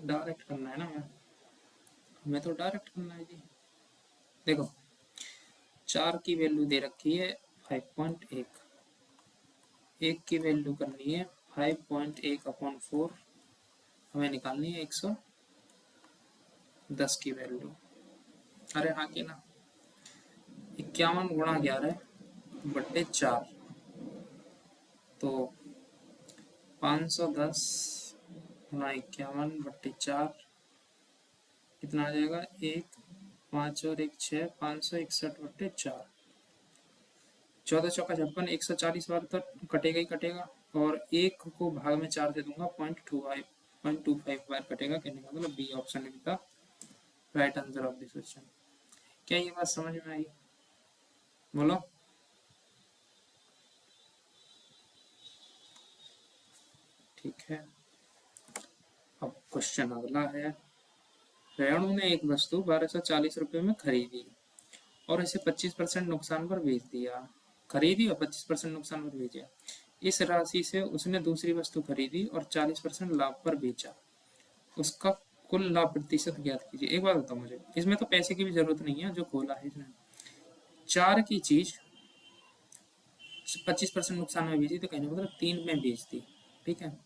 डायरेक्ट करना है ना, हमें तो डायरेक्ट करना है जी। देखो 4 की वैल्यू दे रखी है 5.1, 1 की वैल्यू करनी है 5.1/4, हमें निकालनी है 110 की वैल्यू। अरे हाँ कि ना, 51 गुणा 11/4, तो 510 गुणा 51/4 कितना आ जाएगा, 1 5 और 1 6, 561/4, 14 चौका 56, 140 बार तो कटेगा ही कटेगा, और 1 को भाग में 4 दे दूंगा, 0.25 बार कटेगा। कहने का मतलब B option is the right answer of this question. क्या ये बात समझ में आई, बोलो। ठीक है, अब क्वेश्चन अगला है, रेणु ने एक वस्तु 1240 रुपये में खरीदी और इसे 25% नुकसान पर बेच दिया। खरीदी और 25% नुकसान पर बेचा। इस राशि से उसने दूसरी वस्तु खरीदी और 40% लाभ पर बेचा। उसका कुल लाभ प्रतिशत ज्ञात कीजिए। एक बात बताओ मुझे, इसमें तो पैसे की भी जरूरत नहीं है, जो खोला है इसने, 4 की चीज 25% नुकसान में बेची, तो कहने मतलब 3 में बेच दी, ठीक है।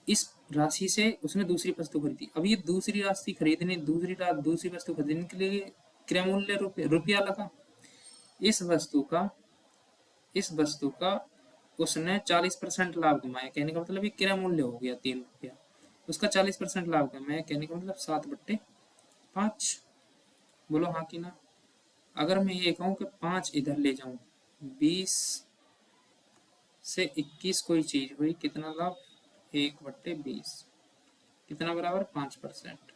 इस राशि से उसने दूसरी वस्तु खरीदी। अब ये दूसरी राशि खरीदने, दूसरी वस्तु खरीदने के लिए क्रय मूल्य रुपया लगा। इस वस्तु का उसने 40% लाभ कमाया, कहने का मतलब ये क्रय मूल्य हो गया 3 रुपया, उसका 40% लाभ कमाया, कहने का मतलब 7/5। बोलो हाँ कि ना। अगर मैं ये कहूँ कि 5 इधर ले जाऊं, 20 से 21 कोई चीज हुई, कितना लाभ, 1/20, कितना बराबर 5%।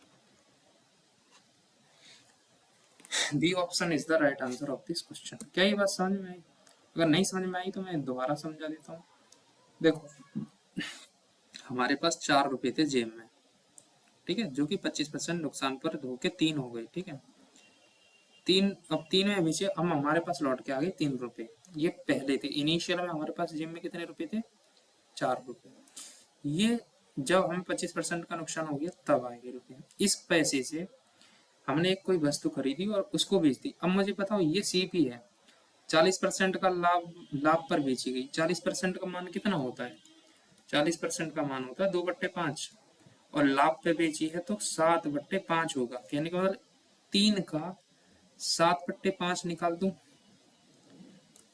B option is the right answer of this question. क्या ये बात समझ में आई? अगर नहीं समझ में आई तो मैं दोबारा समझा देता हूँ। देखो हमारे पास 4 रुपए थे जेब में, ठीक है, जो कि 25% नुकसान पर धोके 3 हो गए, ठीक है। 3, अब 3 में बेचे, अब हमारे पास लौट के आ गए 3 रुपए। ये पहले थे, इनिशियल में हमारे पास जेब में कितने रुपए थे, 4 रुपए। ये जब हमें 25% का नुकसान हो गया तब आएंगे रुपए। इस पैसे से हमने एक कोई वस्तु खरीदी और उसको बेच दी। अब मुझे बताओ, ये सीपी है, 40% का लाभ पर बेची गई। 40% का मान कितना होता है, 40% का मान होता है 2/5, और लाभ पे बेची है तो 7/5 होगा। कहने का मतलब 3 का 7/5 निकाल दूं,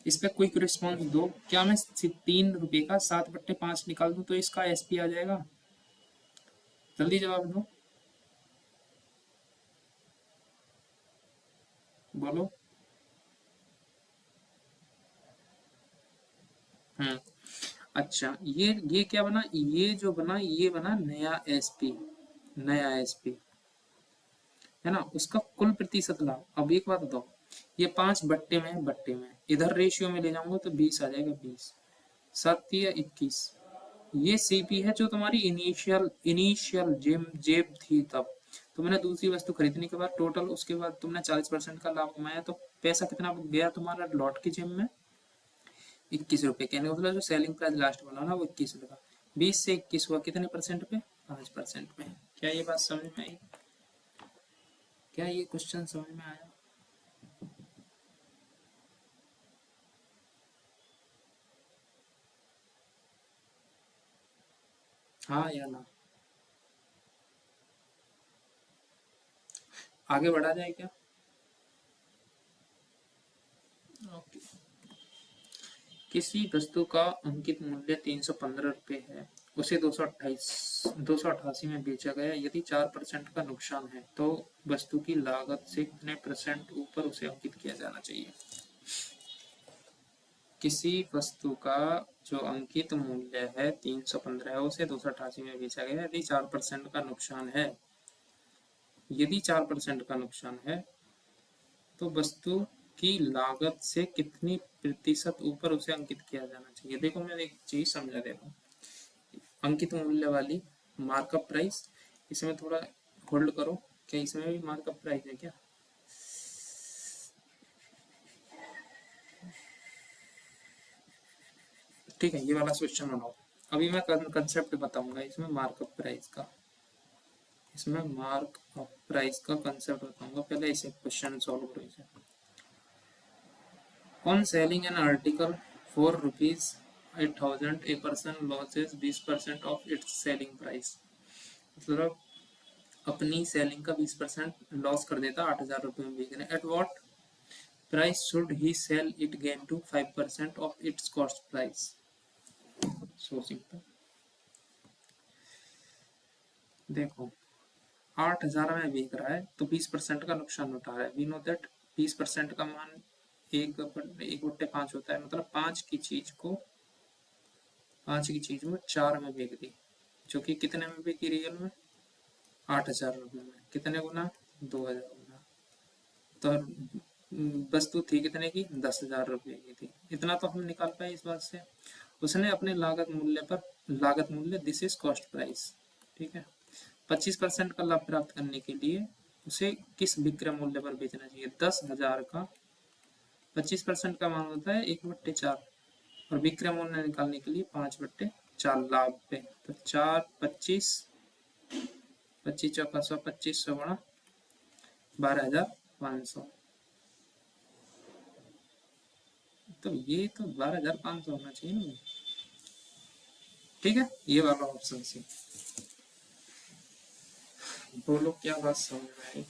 इस पे क्विक रिस्पॉन्स दो। क्या मैं 3 रुपए का 7/5 निकाल दूं तो इसका एसपी आ जाएगा? जल्दी जवाब दो, बोलो। हम्म, अच्छा, ये क्या बना, ये जो बना, ये बना नया एसपी, नया एसपी है ना, उसका कुल प्रतिशत लाभ। अब एक बात बताओ, ये 5 बट्टे में इधर रेशियो में ले जाऊंगा तो 20 आ जाएगा, 20, 7 या 21। ये सीपी है जो तुम्हारी इनिशियल जेब थी तब। तो मैंने दूसरी वस्तु खरीदने के बाद टोटल, उसके बाद तुमने 40% का लाभ कमाया, तो पैसा कितना गया तुम्हारा लौट के जेब में, 21 रुपये। कहने का मतलब जो सेलिंग प्राइस लास्ट वाला ना, वो 21 रुपये का। 20 से 21 हुआ कितने परसेंट पे, 5% पे। क्या ये बात समझ में आई? क्या ये क्वेश्चन समझ में आया? हाँ या ना? आगे बढ़ा जाए क्या? ओके। किसी वस्तु का अंकित मूल्य 315 रुपये है उसे 288 में बेचा गया। यदि 4% का नुकसान है तो वस्तु की लागत से कितने % ऊपर उसे अंकित किया जाना चाहिए। किसी वस्तु का जो अंकित मूल्य है 315 है, उसे 288 में बेचा गया। यदि 4% का नुकसान है, यदि 4% का नुकसान है तो वस्तु की लागत से कितनी प्रतिशत ऊपर उसे अंकित किया जाना चाहिए। देखो मैं एक चीज समझा देता हूँ। अंकित मूल्य वाली मार्कअप प्राइस, इसमें थोड़ा होल्ड करो, क्या इसमें भी मार्कअप प्राइस है क्या? ठीक है, ये वाला क्वेश्चन बनाओ। अभी मैं कंसेप्ट बताऊंगा इसमें मार्कअप प्राइस का, इसमें मार्कअप प्राइस का कंसेप्ट बताऊंगा। पहले इसे क्वेश्चन सॉल्व करो इसे। On selling an article for ₹8,000, a person loses 20% of its selling price। मतलब अपनी सेलिंग का 20% लॉस कर देता, 8,000 में बेच रहे। At what price should he sell it gain to 5% of its cost price. So simple. देखो 8,000 में बेच रहा है तो 20% का नुकसान उठा रहा है। वी नो दैट 20% का मान 1/5 होता है। मतलब 5 की चीज में 4 में बेच दी, जो कि कितने में बिकी रियल में? 8,000 में। कितने गुना? 2,000 गुना। तो वस्तु थी कितने की? 10,000 की थी। इतना तो हम निकाल पाए इस बात से। उसने अपने लागत मूल्य दिस इज कॉस्ट प्राइस, ठीक है। 25% का लाभ प्राप्त करने के लिए उसे किस विक्रय मूल्य पर बेचना चाहिए? 10,000 का 25% का मान होता है 1/4, और विक्रय मूल्य निकालने के लिए 5/4 लाभ पे। तो 4 25 25 चौका 100, 2500 गुणा 12,500। तो ये तो 12,500 होना चाहिए ना। ठीक है, ये वाला ऑप्शन सी। बोलो क्या बात समझ में आई?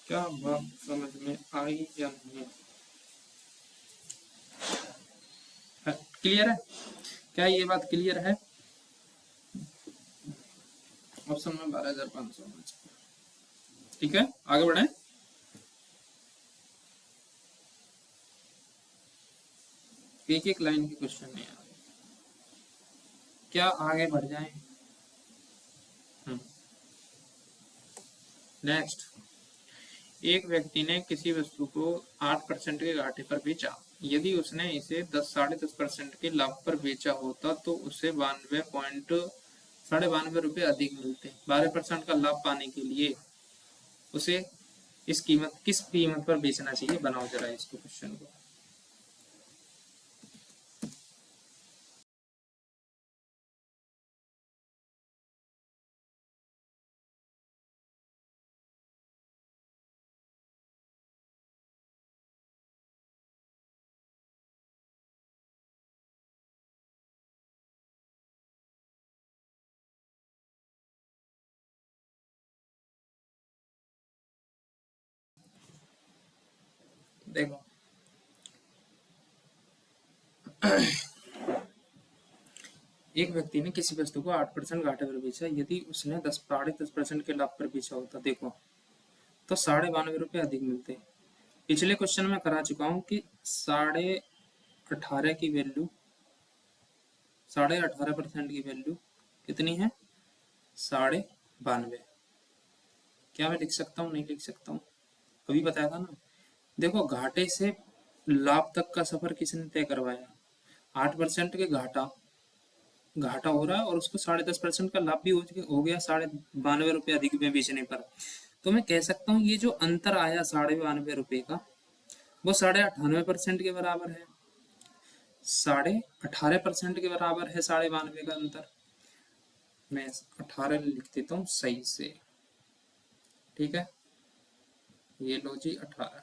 क्या बात समझ में आई या नहीं? क्लियर है? क्या ये बात क्लियर है? ऑप्शन में 12,500 होना चाहिए। ठीक है, आगे बढ़े। एक एक लाइन के क्वेश्चन नहीं आ रहे, क्या आगे बढ़ जाए? नेक्स्ट, एक व्यक्ति ने किसी वस्तु को 8% के घाटे पर बेचा। यदि उसने इसे 10-10.5% के लाभ पर बेचा होता तो उसे 92.92 रुपये अधिक मिलते। 12% का लाभ पाने के लिए उसे किस कीमत पर बेचना चाहिए? बनाओ जरा इसको, क्वेश्चन को। देखो एक व्यक्ति ने किसी वस्तु को 8% घाटे पर बेचा। यदि उसने 10% के लाभ पर बेचा होता, देखो, तो 92.5 रुपये अधिक मिलते। पिछले क्वेश्चन में करा चुका हूँ कि 18.5 की वैल्यू, 18.5% की वैल्यू कितनी है? 92.5। क्या मैं लिख सकता हूँ? नहीं लिख सकता हूँ, अभी बताया था ना। देखो घाटे से लाभ तक का सफर किसने तय करवाया? 8% के घाटा हो रहा है और उसको 10.5% का लाभ भी हो गया 92.5 रुपये अधिक में बेचने पर। तो मैं कह सकता हूँ ये जो अंतर आया 92.5 रुपये का, वो 98.5% के बराबर है। 18.5% के बराबर है 92.5 का अंतर। मैं 18 लिख देता हूँ सही से, ठीक है। ये लो जी 18,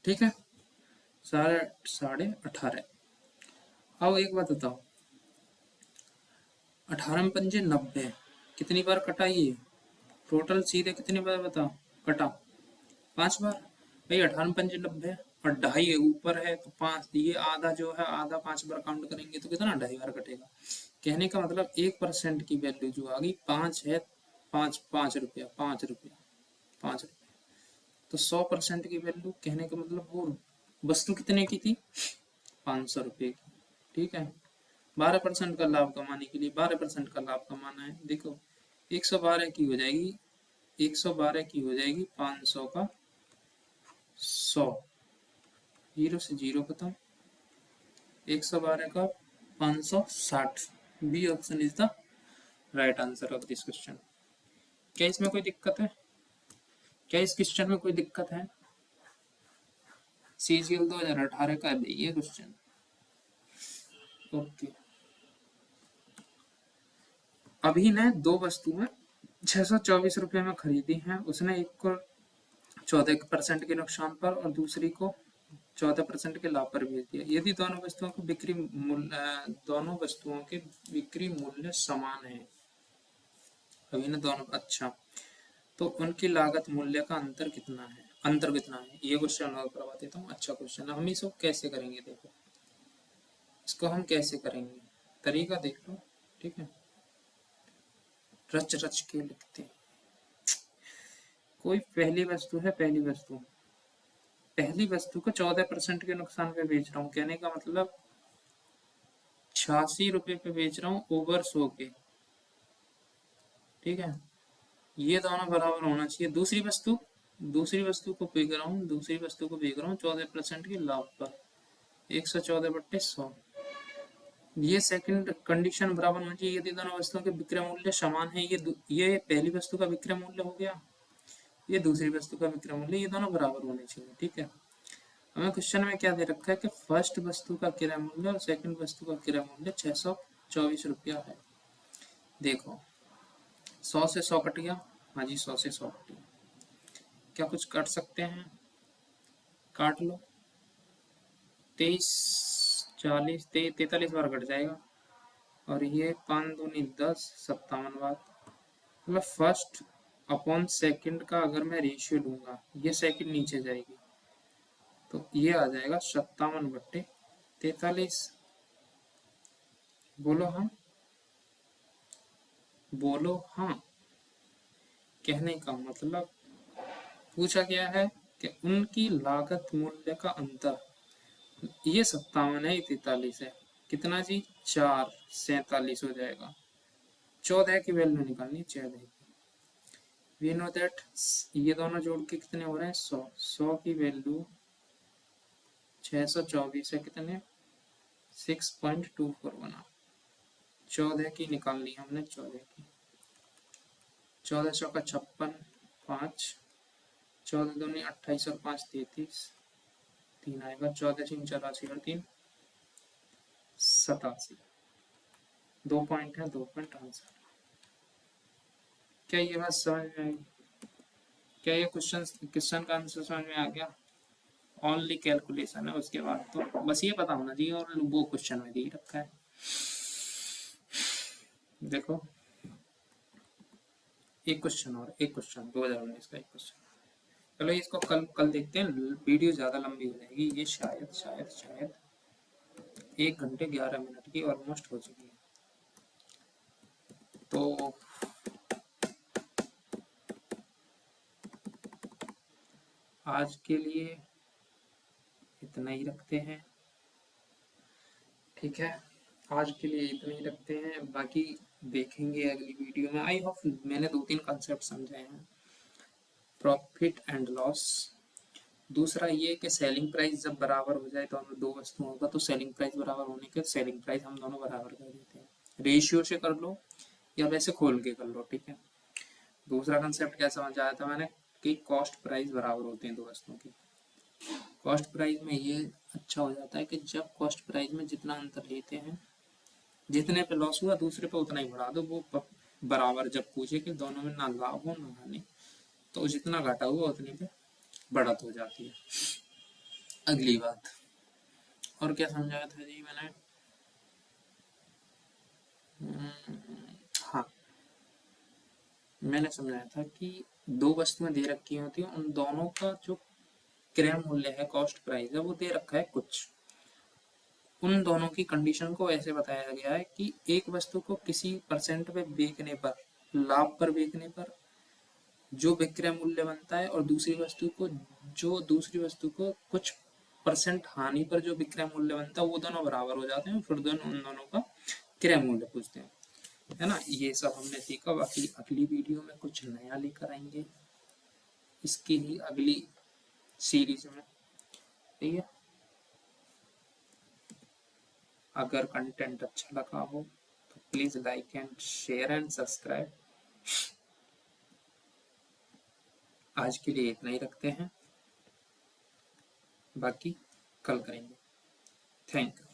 ठीक है। 18.5। अब एक बात बताओ, 18 में 5 90, कितनी बार कटा ये? टोटल सीधे कितनी बार बताओ कटा? 5 बार भाई, 18 पंजे 90 और ढाई ऊपर है तो 5, ये आधा जो है आधा 5 बार काउंट करेंगे तो कितना, ढाई बार कटेगा। कहने का मतलब 1% की वैल्यू जो आ गई 5 है, 5 रुपया, 5 रुपया, 5 रुपया। तो 100% की वैल्यू, कहने का मतलब वो वस्तु कितने की थी, 500 रुपये की। ठीक है, 12% का लाभ कमाने के लिए 12% का लाभ कमाना है। देखो 112 की हो जाएगी, 112 की हो जाएगी 500 का 100, जीरो से जीरो खत्म, 112 का 560। B option is the right answer of this question. क्या इसमें कोई दिक्कत है, क्या इस क्वेश्चन में कोई दिक्कत है? CGL 2018 का है ये क्वेश्चन। ओके, अभी ने दो वस्तुएं 624 रुपये में खरीदी हैं, उसने एक को 14% के नुकसान पर और दूसरी को 14% के लाभ पर बेच दिया। यदि दोनों वस्तुओं के बिक्री मूल्य समान है, अभी ना दोनों, अच्छा, तो उनकी लागत मूल्य का अंतर कितना है, अंतर कितना है, ये क्वेश्चन और करवा देता हूँ। अच्छा क्वेश्चन है, हम इसको कैसे करेंगे, देखो इसको हम कैसे करेंगे, तरीका देख लो। ठीक है, रच रच के लिखते हैं। कोई पहली वस्तु है, पहली वस्तु को 14% के नुकसान पे बेच रहा हूँ, कहने का मतलब 86 रुपये पे बेच रहा हूँ ओवर 100 के। ठीक है, ये दोनों बराबर होना चाहिए। दूसरी वस्तु को बेच रहा हूँ, 14% के लाभ पर, 114/100। ये सेकंड कंडीशन बराबर होना चाहिए यदि दोनों वस्तुओं के विक्रय मूल्य समान है। ये पहली वस्तु का विक्रय मूल्य हो गया, ये दूसरी वस्तु का विक्रय मूल्य, ये दोनों बराबर होने चाहिए। ठीक है, हमें क्वेश्चन में क्या दे रखा है कि फर्स्ट वस्तु का क्रय मूल्य और सेकंड वस्तु का क्रय मूल्य 624 रुपया है। देखो 100 से 100 कट गया, हाँ जी 100 से 100 कट गया। क्या कुछ काट सकते हैं, काट लो, 23, 40, 43 बार कट जाएगा और ये 5 दूनी 10, 57 बार। मतलब फर्स्ट अपॉन सेकंड का अगर मैं रेशियो लूंगा, ये सेकंड नीचे जाएगी तो ये आ जाएगा 57/43। बोलो हाँ, बोलो हाँ। कहने का मतलब पूछा गया है कि उनकी लागत मूल्य का अंतर, ये 57 है, 43 है, कितना जी 4, 47 हो जाएगा। 14 की वैल्यू निकालनी, 14 की। वी नो दैट ये दोनों जोड़ के कितने हो रहे हैं, 100, 100 की वैल्यू 624 है, कितने 6.24 बना। 14 की निकालनी हमने, 14 की, 14 चौका 56, 5, 14 दूनी 28 और 5 33, 3 आएगा, 14 3 84 और 3 87। 2 पॉइंट है, 2 पॉइंट आंसर। क्या ये बात समझ में आई? क्या ये क्वेश्चन का आंसर समझ में आ गया? ओनली कैलकुलेशन है, उसके बाद तो बस ये पता होना चाहिए और वो क्वेश्चन में दे रखा है। देखो एक क्वेश्चन और, एक क्वेश्चन 2019 का एक क्वेश्चन। चलो इसको कल कल देखते हैं, वीडियो ज्यादा लंबी हो जाएगी। ये शायद शायद शायद 1 घंटे 11 मिनट की ऑलमोस्ट हो चुकी है। तो आज के लिए इतना ही रखते हैं। ठीक है, आज के लिए इतना ही रखते हैं, बाकी देखेंगे अगली वीडियो में। आई होप मैंने 2-3 कंसेप्ट समझाए हैं। प्रॉफिट एंड लॉस, दूसरा ये कि सेलिंग प्राइस जब बराबर हो जाए तो हमें दो वस्तुओं का, तो सेलिंग प्राइस बराबर होने के सेलिंग प्राइस हम दोनों बराबर कर देते हैं। रेशियो से कर लो या वैसे खोल के कर लो। ठीक है, दूसरा कंसेप्ट क्या समझ आया था मैंने कि कॉस्ट प्राइस बराबर होते हैं दो वस्तुओं की। कॉस्ट प्राइस में ये अच्छा हो जाता है कि जब कॉस्ट प्राइस में जितना अंतर लेते हैं, जितने पे लॉस हुआ दूसरे पे उतना ही बढ़ा दो। वो बराबर जब पूछे कि दोनों में ना लाभ हो ना हानि, तो जितना घाटा हुआ उतने पे बढ़त हो जाती है। अगली बात और क्या समझाया था जी मैंने, हाँ मैंने समझाया था कि दो वस्तुएं दे रखी होती हैं, उन दोनों का जो क्रय मूल्य है, कॉस्ट प्राइस है, वो दे रखा है कुछ। उन दोनों की कंडीशन को ऐसे बताया गया है कि एक वस्तु को किसी परसेंट पे बेचने पर, लाभ पर बेचने पर जो विक्रय मूल्य बनता है, और दूसरी वस्तु को कुछ परसेंट हानि पर जो विक्रय मूल्य बनता है, वो दोनों बराबर हो जाते हैं, फिर उन दोनों का क्रय मूल्य पूछते हैं, है ना। ये सब हमने सीखा। बाकी अगली वीडियो में कुछ नया लेकर आएंगे, इसकी ही अगली सीरीज में। ठीक है, अगर कंटेंट अच्छा लगा हो तो please like and share and subscribe. आज के लिए इतना ही रखते हैं, बाकी कल करेंगे। Thank you.